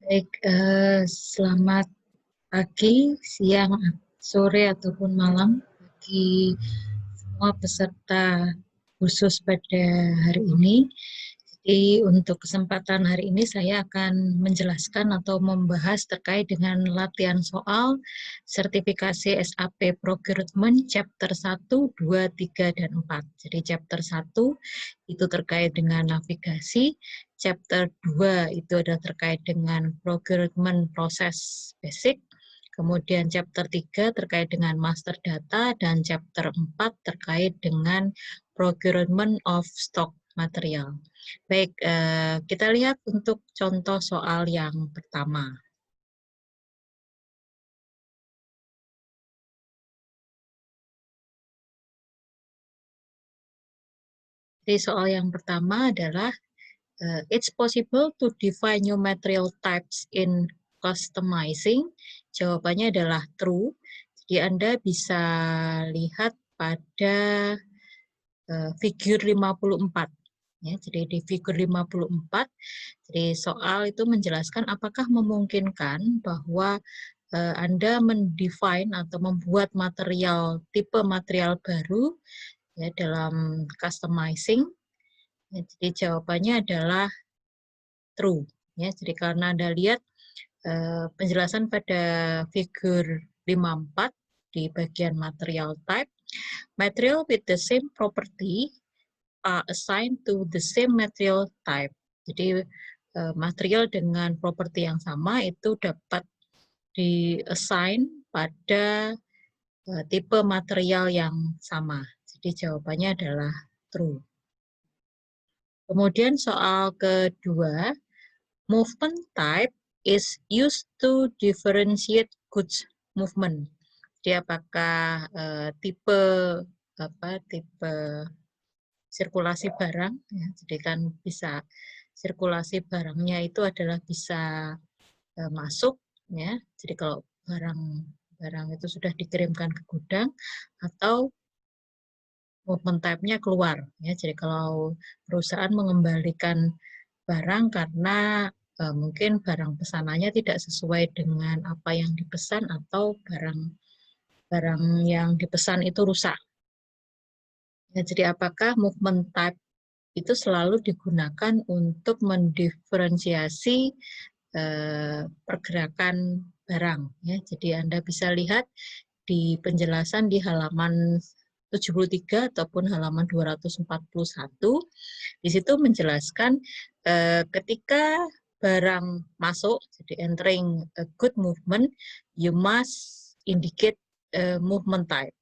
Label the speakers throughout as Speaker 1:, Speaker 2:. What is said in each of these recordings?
Speaker 1: Baik, selamat pagi, siang, sore, ataupun malam bagi semua peserta khusus pada hari ini. Jadi untuk kesempatan hari ini saya akan menjelaskan atau membahas terkait dengan latihan soal sertifikasi SAP Procurement Chapter 1, 2, 3, dan 4. Jadi Chapter 1 itu terkait dengan navigasi, Chapter 2 itu adalah terkait dengan Procurement Process Basic, kemudian Chapter 3 terkait dengan Master Data, dan Chapter 4 terkait dengan Procurement of Stock Material. Baik, kita lihat untuk contoh soal yang pertama. Jadi soal yang pertama adalah, it's possible to define new material types in customizing. Jawabannya adalah true. Jadi Anda bisa lihat pada figur 54. Ya, jadi di figur 54, jadi soal itu menjelaskan apakah memungkinkan bahwa Anda mendefine atau membuat material, tipe material baru ya, dalam customizing. Ya, jadi jawabannya adalah true. Ya, jadi karena Anda lihat penjelasan pada figur 54 di bagian material type, material with the same property are assigned to the same material type. Jadi material dengan properti yang sama itu dapat di-assign pada tipe material yang sama. Jadi jawabannya adalah true. Kemudian soal kedua, movement type is used to differentiate goods movement. Jadi apakah tipe sirkulasi barang, ya, jadi kan bisa sirkulasi barangnya itu adalah bisa masuk, ya. Jadi kalau barang itu sudah dikirimkan ke gudang atau movement type-nya keluar, ya. Jadi kalau perusahaan mengembalikan barang karena mungkin barang pesanannya tidak sesuai dengan apa yang dipesan atau barang yang dipesan itu rusak. Ya, jadi apakah movement type itu selalu digunakan untuk mendiferensiasi pergerakan barang. Ya. Jadi Anda bisa lihat di penjelasan di halaman 73 ataupun halaman 241. Di situ menjelaskan ketika barang masuk, jadi entering a good movement, you must indicate movement type.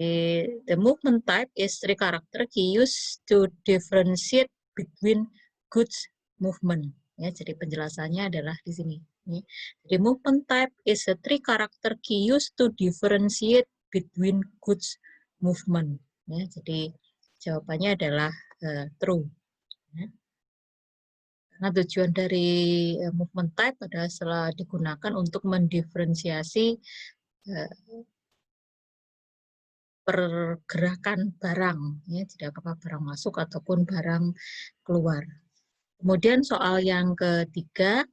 Speaker 1: The movement type is three character key used to differentiate between goods movement. Ya, jadi penjelasannya adalah di sini. The movement type is a three character key used to differentiate between goods movement. Ya, jadi jawabannya adalah true. Ya. Karena tujuan dari movement type adalah digunakan untuk mendiferensiasi pergerakan barang, ya, jadi apakah barang masuk ataupun barang keluar. Kemudian soal yang ketiga,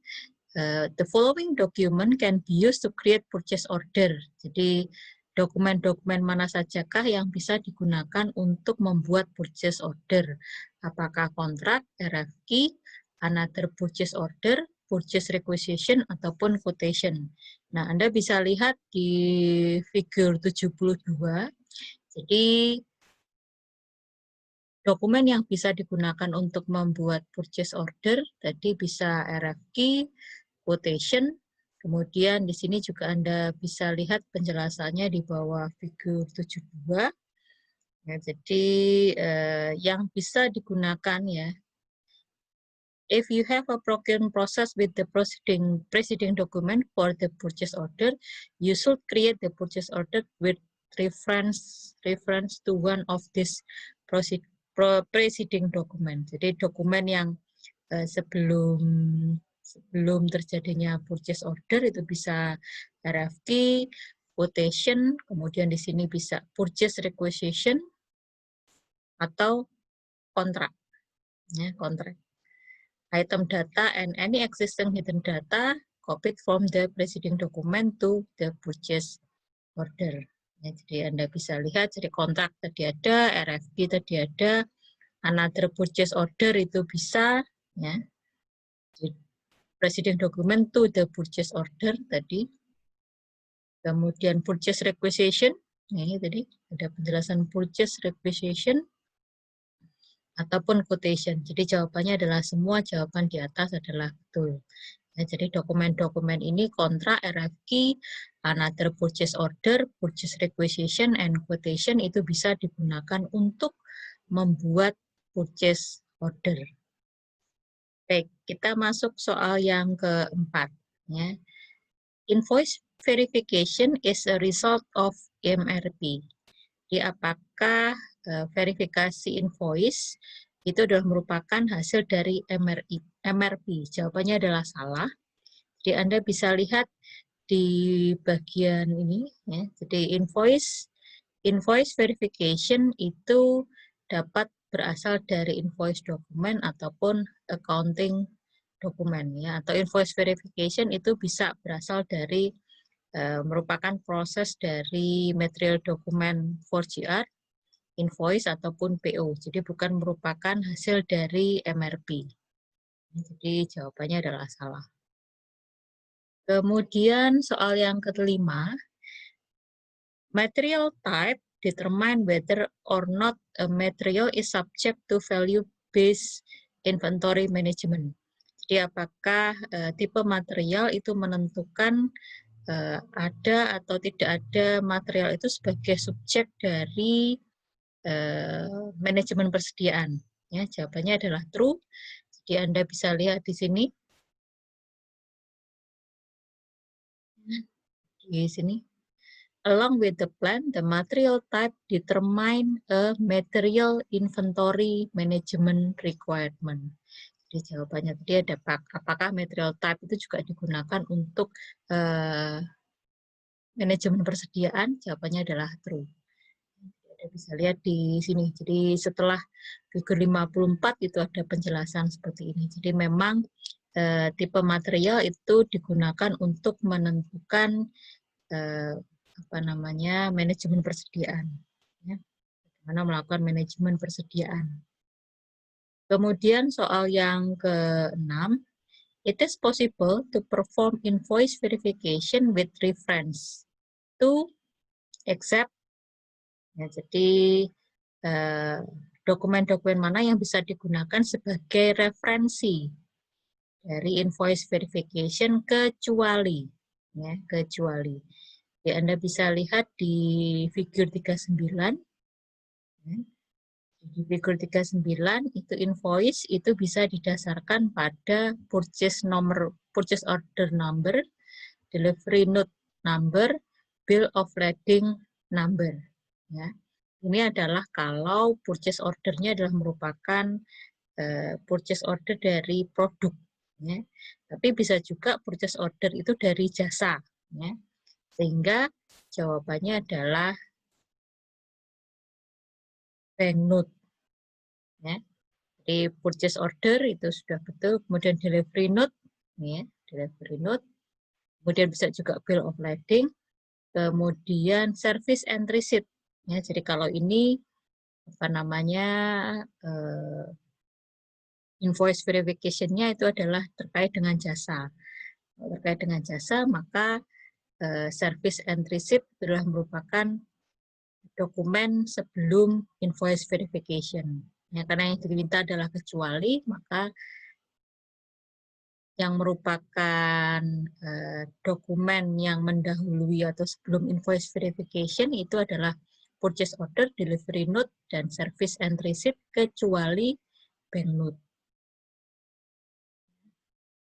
Speaker 1: the following document can be used to create purchase order. Jadi dokumen-dokumen mana sajakah yang bisa digunakan untuk membuat purchase order? Apakah kontrak, RFQ, another purchase order, purchase requisition, ataupun quotation. Nah, Anda bisa lihat di figur 72. Jadi dokumen yang bisa digunakan untuk membuat purchase order tadi bisa RFQ, quotation, kemudian di sini juga Anda bisa lihat penjelasannya di bawah figur 72. Ya, jadi yang bisa digunakan, ya, if you have a procurement process with the preceding document for the purchase order, you should create the purchase order with reference to one of this preceding document. Jadi dokumen yang sebelum terjadinya purchase order itu bisa RFQ, quotation, kemudian di sini bisa purchase requisition atau kontrak, ya, kontrak. item data and any existing hidden data copied from the preceding document to the purchase order. Ya, jadi Anda bisa lihat, jadi kontrak tadi ada, RFQ tadi ada, another purchase order itu bisa, ya. Jadi, preceding document to the purchase order tadi. Kemudian purchase requisition, ini tadi ada penjelasan purchase requisition ataupun quotation. Jadi jawabannya adalah semua jawaban di atas adalah betul. Ya, jadi dokumen-dokumen ini kontrak, RFQ, another purchase order, purchase requisition, and quotation itu bisa digunakan untuk membuat purchase order. Baik, kita masuk soal yang keempat. Ya. Invoice verification is a result of MRP. Jadi apakah verifikasi invoice itu adalah merupakan hasil dari MRP? Jawabannya adalah salah. Jadi Anda bisa lihat di bagian ini, ya. Jadi invoice verification itu dapat berasal dari invoice dokumen ataupun accounting dokumen, ya. Atau invoice verification itu bisa berasal dari merupakan proses dari material dokumen 4GR, invoice ataupun PO. Jadi bukan merupakan hasil dari MRP. Jadi jawabannya adalah salah. Kemudian soal yang kelima, material type determine whether or not a material is subject to value-based inventory management. Jadi apakah tipe material itu menentukan ada atau tidak ada material itu sebagai subjek dari manajemen persediaan. Ya, jawabannya adalah true. Jadi Anda bisa lihat di sini. Di sini. Along with the plan, the material type determine a material inventory management requirement. Jadi jawabannya tadi ada apakah material type itu juga digunakan untuk manajemen persediaan? Jawabannya adalah true. Anda bisa lihat di sini. Jadi setelah figur 54 itu ada penjelasan seperti ini. Jadi memang tipe material itu digunakan untuk menentukan manajemen persediaan. Ya. Bagaimana melakukan manajemen persediaan. Kemudian soal yang ke-6, it is possible to perform invoice verification with reference to accept. Ya, jadi dokumen-dokumen mana yang bisa digunakan sebagai referensi dari invoice verification kecuali, ya, kecuali. Ya, Anda bisa lihat di figur 39. Ya. Di figur 39 itu invoice itu bisa didasarkan pada purchase order number, delivery note number, bill of lading number. Ya. Ini adalah kalau purchase ordernya adalah merupakan purchase order dari produk. Ya. Tapi bisa juga purchase order itu dari jasa. Ya. Sehingga jawabannya adalah banknote. Ya. Jadi purchase order itu sudah betul, kemudian delivery note, ya, delivery note, kemudian bisa juga bill of lading, kemudian service and receipt. Ya, jadi kalau ini invoice verification-nya itu adalah terkait dengan jasa. Terkait dengan jasa, maka service and receipt adalah merupakan dokumen sebelum invoice verification. Ya, karena yang diminta adalah kecuali, maka yang merupakan dokumen yang mendahului atau sebelum invoice verification itu adalah purchase order, delivery note, dan service and receipt kecuali banknote.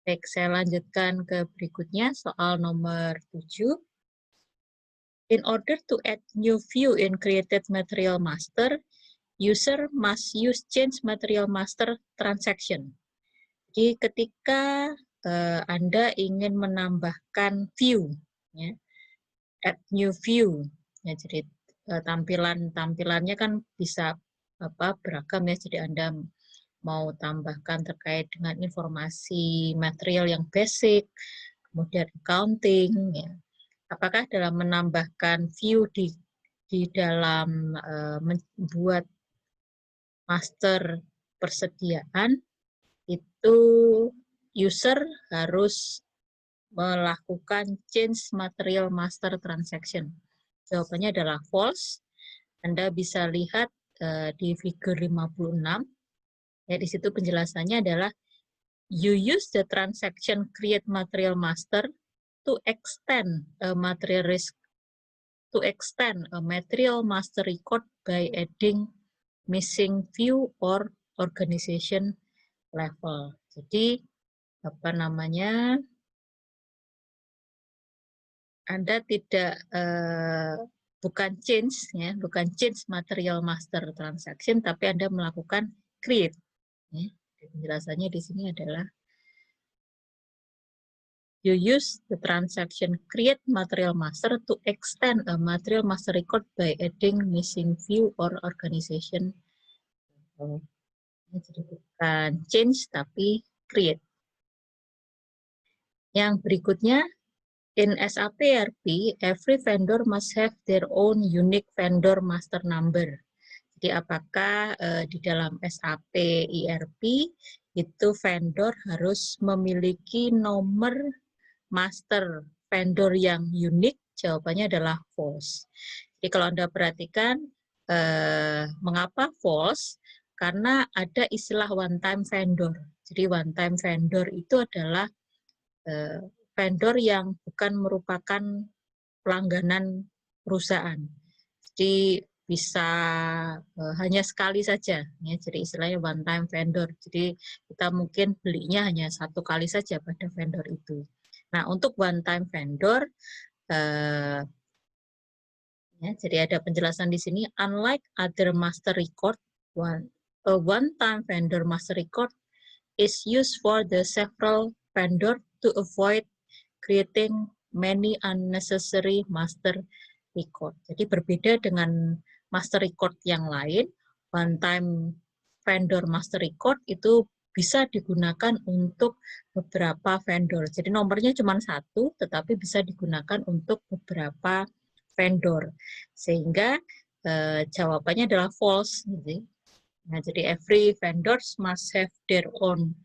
Speaker 1: Baik, saya lanjutkan ke berikutnya, soal nomor 7. In order to add new view in created material master, user must use change material master transaction. Jadi ketika Anda ingin menambahkan view, ya, add new view, ya, jadi tampilannya kan bisa beragam, ya. Jadi Anda mau tambahkan terkait dengan informasi material yang basic, kemudian accounting, ya. Apakah dalam menambahkan view di dalam membuat master persediaan itu user harus melakukan change material master transaction? Jawabannya adalah false. Anda bisa lihat di figur 56. Ya, di situ penjelasannya adalah you use the transaction create material master to extend a material master record by adding missing view or organization level. Jadi apa namanya? Anda tidak bukan change material master transaction, tapi Anda melakukan create. Ya. Penjelasannya di sini adalah you use the transaction create material master to extend a material master record by adding missing view or organization. Jadi bukan change tapi create. Yang berikutnya, in SAP ERP, every vendor must have their own unique vendor master number. Jadi apakah di dalam SAP ERP itu vendor harus memiliki nomor master vendor yang unik? Jawabannya adalah false. Jadi kalau Anda perhatikan, mengapa false? Karena ada istilah one time vendor. Jadi one time vendor itu adalah vendor yang bukan merupakan pelangganan perusahaan. Jadi bisa hanya sekali saja, ya. Jadi istilahnya one time vendor. Jadi kita mungkin belinya hanya satu kali saja pada vendor itu. Nah, untuk one time vendor, ya, jadi ada penjelasan di sini. Unlike other master record, a one time vendor master record is used for the several vendor to avoid creating many unnecessary master record. Jadi berbeda dengan master record yang lain, one time vendor master record itu bisa digunakan untuk beberapa vendor. Jadi nomornya cuma satu, tetapi bisa digunakan untuk beberapa vendor. Sehingga jawabannya adalah false. Nah, jadi every vendors must have their own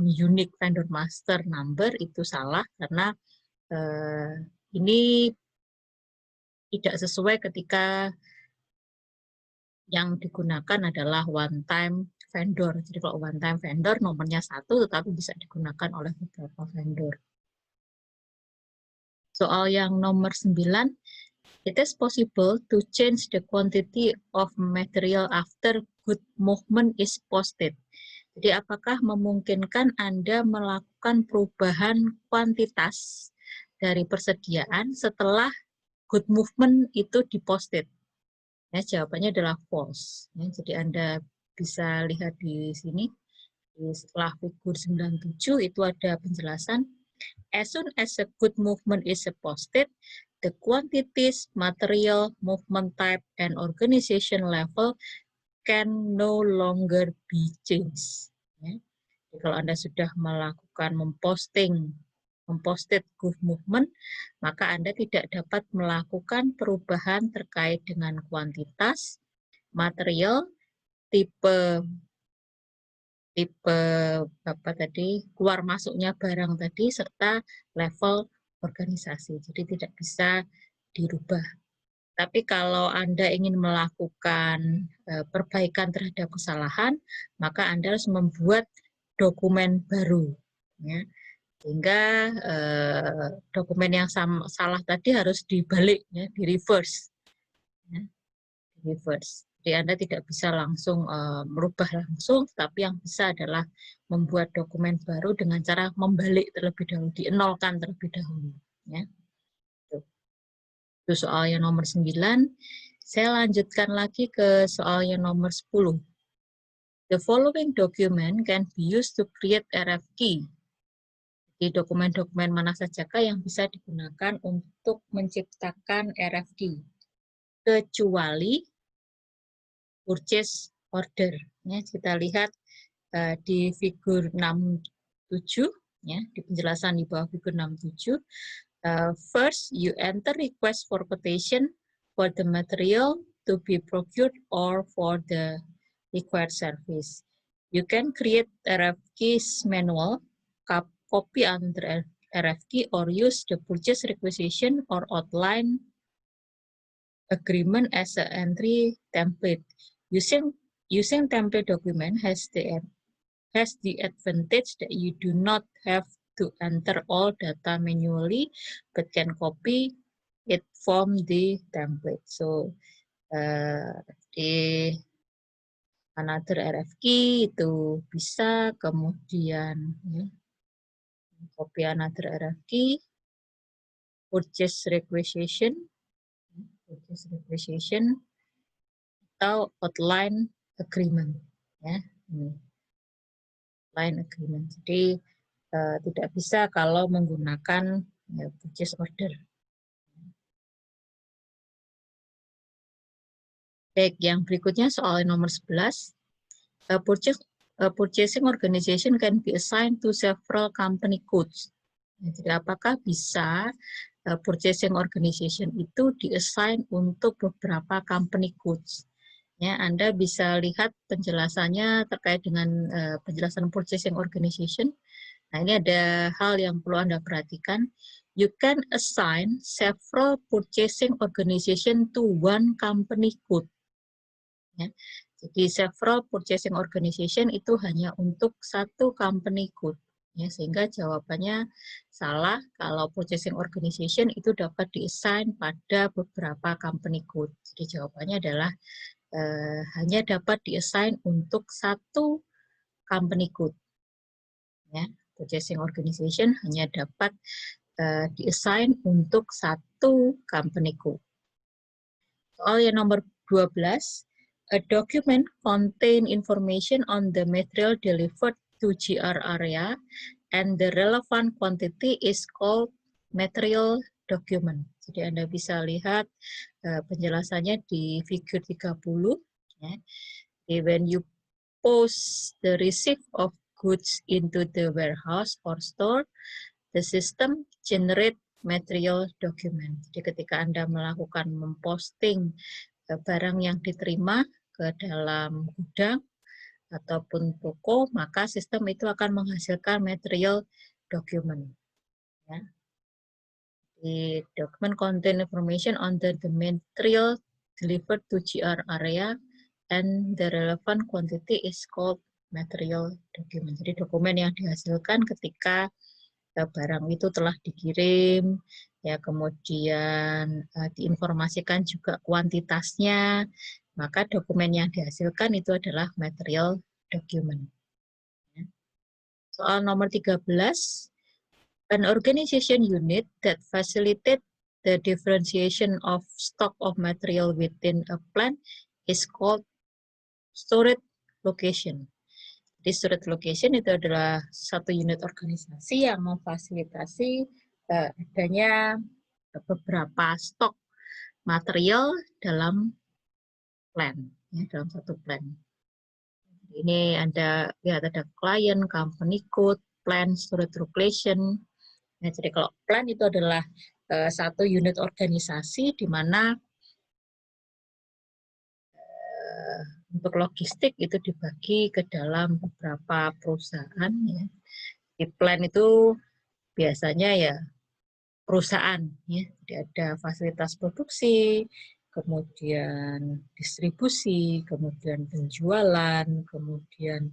Speaker 1: unique vendor master number, itu salah karena ini tidak sesuai ketika yang digunakan adalah one time vendor. Jadi kalau one time vendor nomornya satu tetapi bisa digunakan oleh beberapa vendor. Soal yang nomor 9, it is possible to change the quantity of material after good movement is posted. Jadi apakah memungkinkan Anda melakukan perubahan kuantitas dari persediaan setelah good movement itu diposted? Ya, jawabannya adalah false. Ya, jadi Anda bisa lihat di sini, setelah figur 97 itu ada penjelasan. As soon as a good movement is posted, the quantities, material, movement type, and organization level can no longer be changed. Ya. Jadi kalau Anda sudah melakukan memposted good movement, maka Anda tidak dapat melakukan perubahan terkait dengan kuantitas, material, tipe apa tadi, keluar masuknya barang tadi, serta level organisasi. Jadi tidak bisa dirubah. Tapi kalau Anda ingin melakukan perbaikan terhadap kesalahan, maka Anda harus membuat dokumen baru. Ya. Sehingga dokumen yang salah tadi harus dibalik, ya, di reverse. Ya, di reverse. Jadi Anda tidak bisa langsung merubah langsung, tapi yang bisa adalah membuat dokumen baru dengan cara membalik terlebih dahulu, dienolkan terlebih dahulu. Ya. Itu soal yang nomor 9. Saya lanjutkan lagi ke soal yang nomor 10. The following document can be used to create RF key. Di dokumen-dokumen mana sajakah yang bisa digunakan untuk menciptakan RFD, kecuali purchase order. Ya, kita lihat di figur 67, ya, di penjelasan di bawah figur 67. First, you enter request for quotation for the material to be procured or for the required service. You can create RFQs manual, copy under RFQ, or use the purchase requisition or outline agreement as an entry template. Using template document has the advantage that you do not have to enter all data manually, but can copy it from the template. So di another RFQ itu bisa, kemudian ya, copy another RFQ, purchase requisition, atau outline agreement, ya, ini outline agreement. Jadi tidak bisa kalau menggunakan purchase order. Baik, yang berikutnya soal nomor 11. Purchasing organization can be assigned to several company codes. Jadi apakah bisa purchasing organization itu diassign untuk beberapa company codes? Ya, Anda bisa lihat penjelasannya terkait dengan penjelasan purchasing organization. Nah, ini ada hal yang perlu Anda perhatikan. You can assign several purchasing organization to one company code. Ya. Jadi several purchasing organization itu hanya untuk satu company code. Ya, sehingga jawabannya salah kalau purchasing organization itu dapat diassign pada beberapa company code. Jadi jawabannya adalah hanya dapat diassign untuk satu company code. Ya, purchasing organization hanya dapat diassign untuk satu company code. Soal yang nomor 12. A document contain information on the material delivered to GR area and the relevant quantity is called material document. Jadi Anda bisa lihat penjelasannya di figur 30. Ya. When you post the receipt of goods into the warehouse or store, the system generate material document. Jadi ketika Anda melakukan memposting barang yang diterima ke dalam gudang ataupun toko, maka sistem itu akan menghasilkan material document. Ya. The document contain information on the material delivered to GR area and the relevant quantity is called material document. Jadi dokumen yang dihasilkan ketika barang itu telah dikirim, ya, kemudian diinformasikan juga kuantitasnya, maka dokumen yang dihasilkan itu adalah material document. Soal nomor 13. An organization unit that facilitate the differentiation of stock of material within a plant is called storage location. Di storage location itu adalah satu unit organisasi yang memfasilitasi adanya beberapa stok material dalam plant, ya, dalam satu plant. Ini Anda lihat ada client, company code, plant, storage location. Nah, jadi kalau plant itu adalah satu unit organisasi di mana untuk logistik itu dibagi ke dalam beberapa perusahaan. Ya. Di plant itu biasanya ya perusahaan, ya. Jadi ada fasilitas produksi, kemudian distribusi, kemudian penjualan, kemudian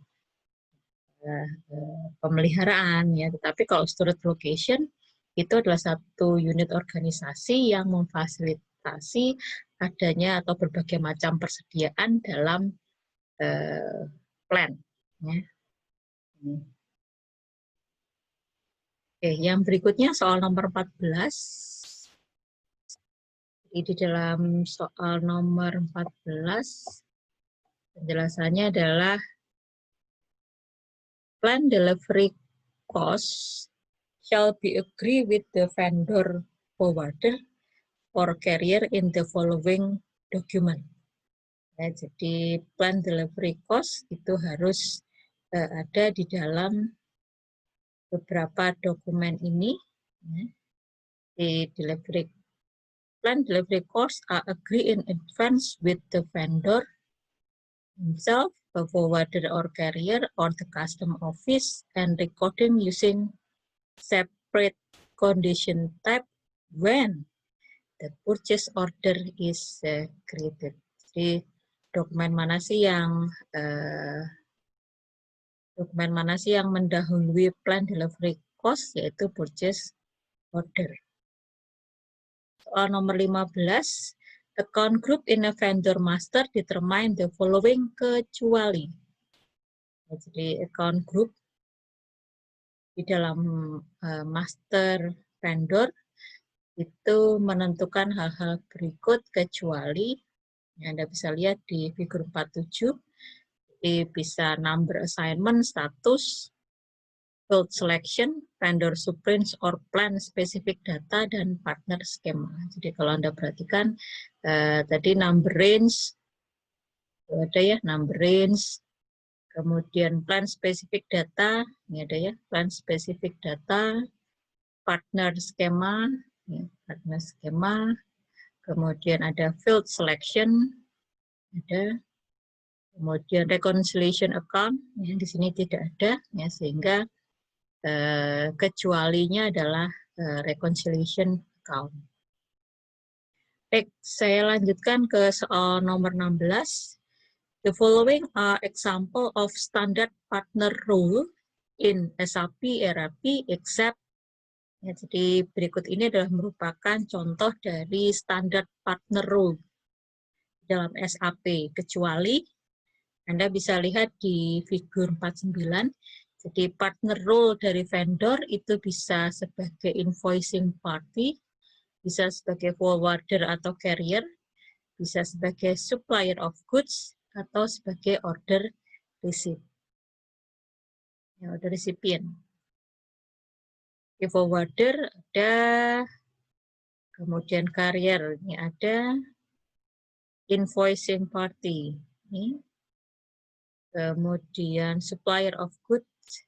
Speaker 1: pemeliharaan, ya. Tetapi kalau storage location itu adalah satu unit organisasi yang memfasilitasi adanya atau berbagai macam persediaan dalam plant. Ya. Oke, yang berikutnya soal nomor 14. Di dalam soal nomor 14, penjelasannya adalah plant delivery cost shall be agreed with the vendor forwarder or carrier in the following document. Ya, jadi plan delivery cost itu harus ada di dalam beberapa dokumen ini. Ya. Di plan delivery cost are agreed in advance with the vendor himself, the forwarder or carrier, or the custom office, and recording using separate condition type when the purchase order is created. Jadi dokumen mana sih yang mendahului plan delivery cost, yaitu purchase order. Soal nomor 15, account group in a vendor master determine the following kecuali. Jadi account group di dalam master vendor itu menentukan hal-hal berikut kecuali, Anda bisa lihat di figur 47, bisa number assignment, status, field selection, vendor supprints or plan specific data, dan partner skema. Jadi kalau Anda perhatikan, tadi number range, ada ya, number range, kemudian plan specific data, ini ada ya, plan specific data, partner skema, ya, partner skema, kemudian ada field selection, ada, kemudian reconciliation account, ya, di sini tidak ada, ya, sehingga kecualinya adalah reconciliation account. Baik, saya lanjutkan ke soal nomor 16. The following are example of standard partner rule in SAP ERP except. Ya, jadi berikut ini adalah merupakan contoh dari standard partner rule dalam SAP, kecuali Anda bisa lihat di figur 49. Jadi partner role dari vendor itu bisa sebagai invoicing party, bisa sebagai forwarder atau carrier, bisa sebagai supplier of goods, atau sebagai order receipt. Ya, order recipient. Di forwarder ada, kemudian carrier, ini ada invoicing party, ini. Kemudian supplier of goods,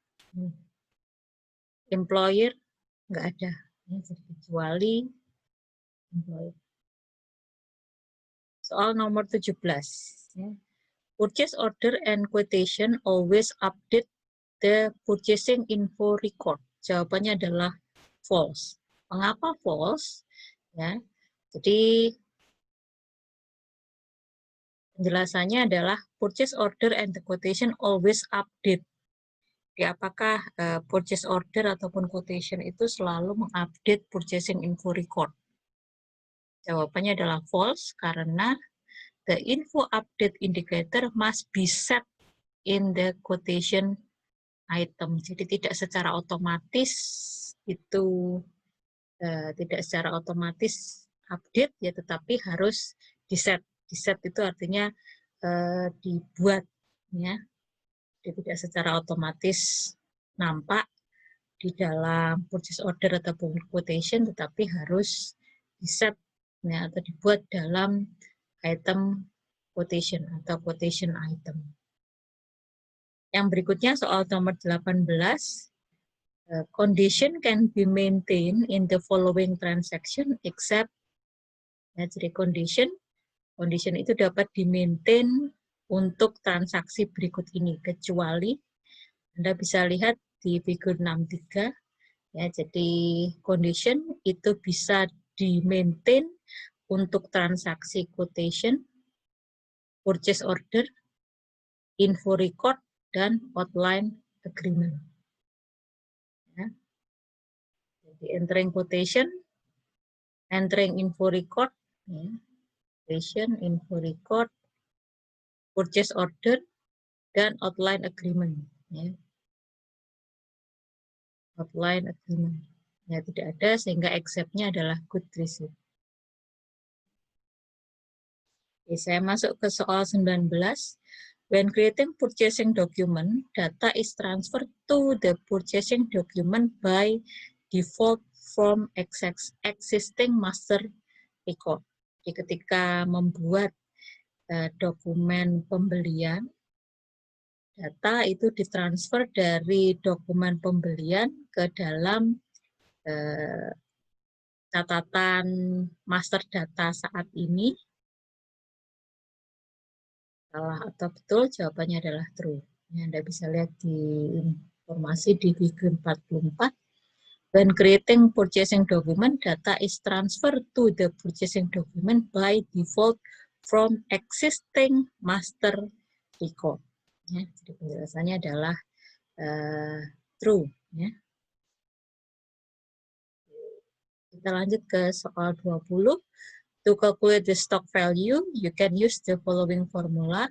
Speaker 1: employer nggak ada, kecuali employer. Soal nomor 17. Purchase order and quotation always update the purchasing info record. Jawabannya adalah false. Mengapa false? Ya, jadi penjelasannya adalah purchase order and the quotation always update. Jadi apakah purchase order ataupun quotation itu selalu mengupdate purchasing info record? Jawabannya adalah false, karena the info update indicator must be set in the quotation item. Jadi tidak secara otomatis itu update ya, tetapi harus di-set. Di-set itu artinya dibuat ya. Jadi tidak secara otomatis nampak di dalam purchase order ataupun quotation, tetapi harus di-set ya, atau dibuat dalam item quotation atau quotation item. Yang berikutnya soal nomor 18. Condition can be maintained in the following transaction except. Ya, jadi condition itu dapat di-maintain untuk transaksi berikut ini, kecuali Anda bisa lihat di figur 63. Ya, jadi condition itu bisa di-maintain untuk transaksi quotation, purchase order, info record, dan outline agreement. Ya. Jadi entering quotation, entering info record, ya. Quotation, info record, purchase order, dan outline agreement. Ya. Outline agreement. Ya, tidak ada, sehingga except-nya adalah good receipt. Oke, saya masuk ke soal 19. When creating purchasing document, data is transferred to the purchasing document by default from existing master record. Jadi ketika membuat dokumen pembelian, data itu ditransfer dari dokumen pembelian ke dalam catatan master data saat ini. Salah atau betul? Jawabannya adalah true. Ini Anda bisa lihat di informasi di figure 44. When creating purchasing document, data is transferred to the purchasing document by default from existing master record. Ya, jadi penjelasannya adalah true. Ya. Kita lanjut ke soal 20. To calculate the stock value, you can use the following formula.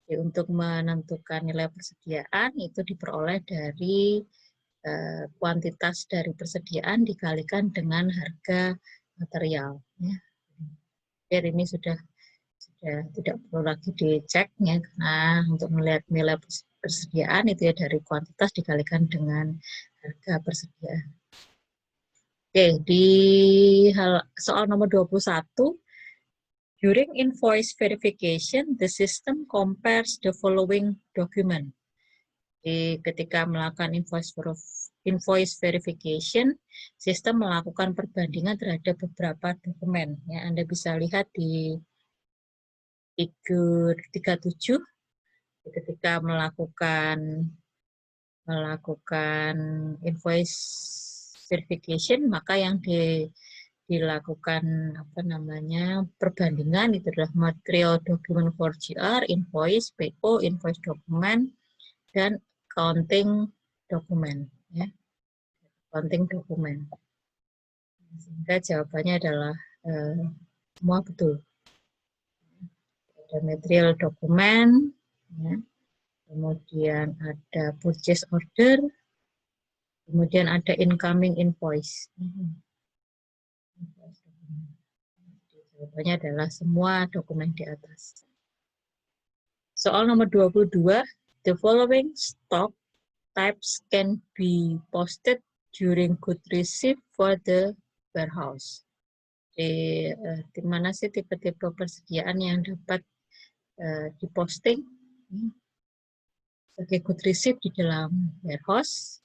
Speaker 1: Jadi, untuk menentukan nilai persediaan itu diperoleh dari kuantitas dari persediaan dikalikan dengan harga material. Ya. Jadi ini sudah tidak perlu lagi dicek ya, karena untuk melihat nilai persediaan itu ya dari kuantitas dikalikan dengan harga persediaan. Oke, di soal nomor 21, during invoice verification, the system compares the following document. Jadi, ketika melakukan invoice verification, sistem melakukan perbandingan terhadap beberapa dokumen. Ya, Anda bisa lihat di figur 37, ketika melakukan invoice verification, maka yang dilakukan perbandingan itu adalah material document for GR, invoice, PO, invoice dokumen, dan accounting dokumen. Ya. Accounting dokumen. Sehingga jawabannya adalah semua betul. Ada material dokumen, ya. Kemudian ada purchase order, kemudian ada incoming invoice. Jawabannya adalah semua dokumen di atas. Soal nomor 22, the following stock types can be posted during good receipt for the warehouse. Di mana sih tipe-tipe persediaan yang dapat diposting sebagai good receipt di dalam warehouse?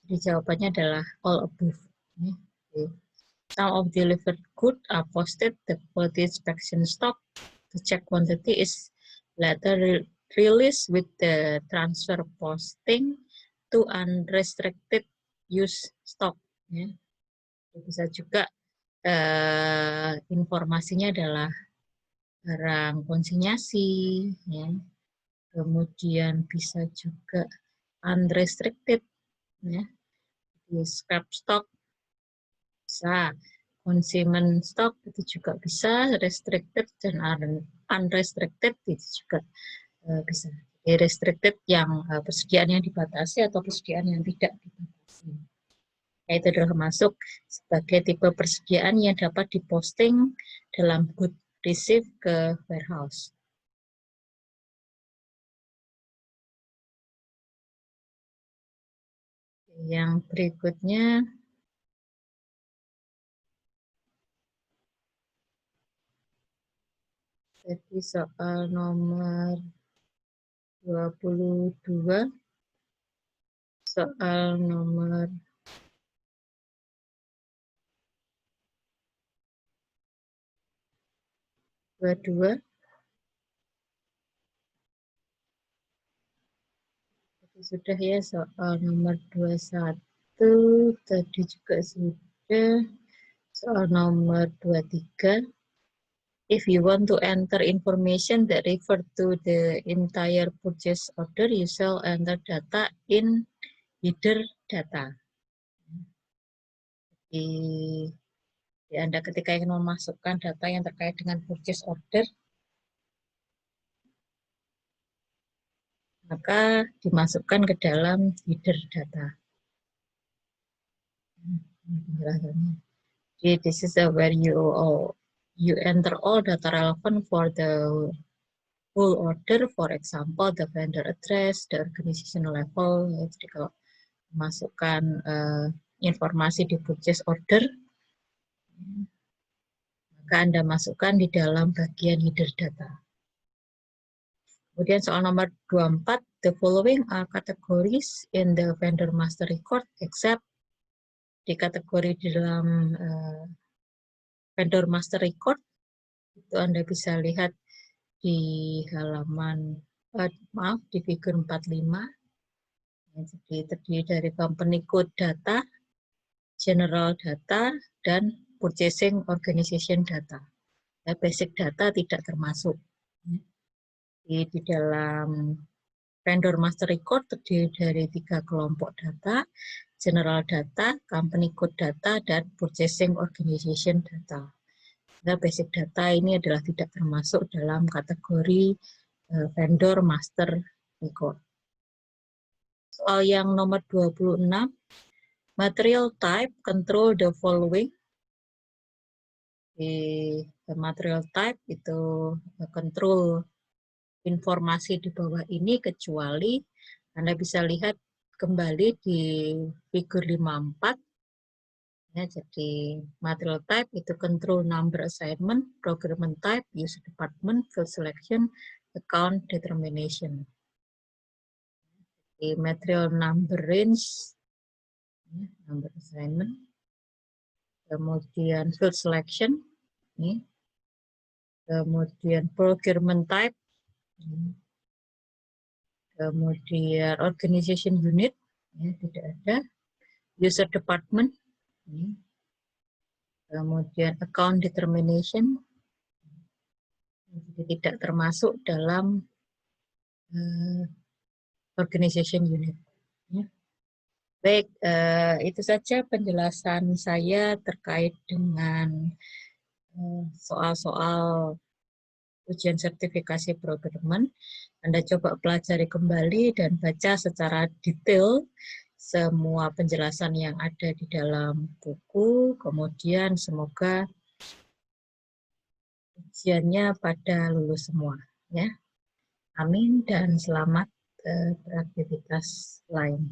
Speaker 1: Jadi jawabannya adalah all above. Some of delivered goods are posted. The quality inspection stock to check quantity is later released with the transfer posting to unrestricted use stock. Ya. Bisa juga informasinya adalah barang konsinyasi, ya. Kemudian bisa juga unrestricted, ya. Di scrap stock bisa, consignment stock itu juga bisa, restricted dan unrestricted itu juga bisa. Jadi restricted yang persediaan yang dibatasi atau persediaan yang tidak dibatasi. Itu adalah masuk sebagai tipe persediaan yang dapat diposting dalam good receipt ke warehouse. Yang berikutnya jadi soal nomor 22, soal nomor 22. Sudah ya, soal nomor 21 tadi juga sudah. Soal nomor 23. If you want to enter information that refer to the entire purchase order, you shall enter data in header data. Di Anda ketika ingin memasukkan data yang terkait dengan purchase order, maka dimasukkan ke dalam header data. Jadi this is where you enter all data relevant for the full order, for example the vendor address, the organization level. Jadi kalau masukkan informasi di purchase order, maka Anda masukkan di dalam bagian header data. Kemudian soal nomor 24, the following are categories in the vendor master record except di kategori di dalam vendor master record itu Anda bisa lihat di halaman di figur 45. Jadi terdiri dari company code data, general data, dan purchasing organization data. Ya, basic data tidak termasuk. Di dalam vendor master record terdiri dari 3 kelompok data, general data, company code data, dan purchasing organization data. Nah, basic data ini adalah tidak termasuk dalam kategori vendor master record. Soal yang nomor 26, material type control the following. Di material type itu control informasi di bawah ini kecuali Anda bisa lihat kembali di figur 54. Ya, jadi material type itu control number assignment, procurement type, user department, field selection, account determination. Di material number range, ya, number assignment, kemudian field selection, ya, kemudian procurement type, ya, kemudian organization unit, ya, tidak ada, user department, ya, kemudian account determination, jadi tidak termasuk dalam organization unit. Ya. Baik, itu saja penjelasan saya terkait dengan soal-soal ujian sertifikasi procurement. Anda coba pelajari kembali dan baca secara detail semua penjelasan yang ada di dalam buku, kemudian semoga ujiannya pada lulus semua. Ya. Amin dan selamat beraktivitas lain.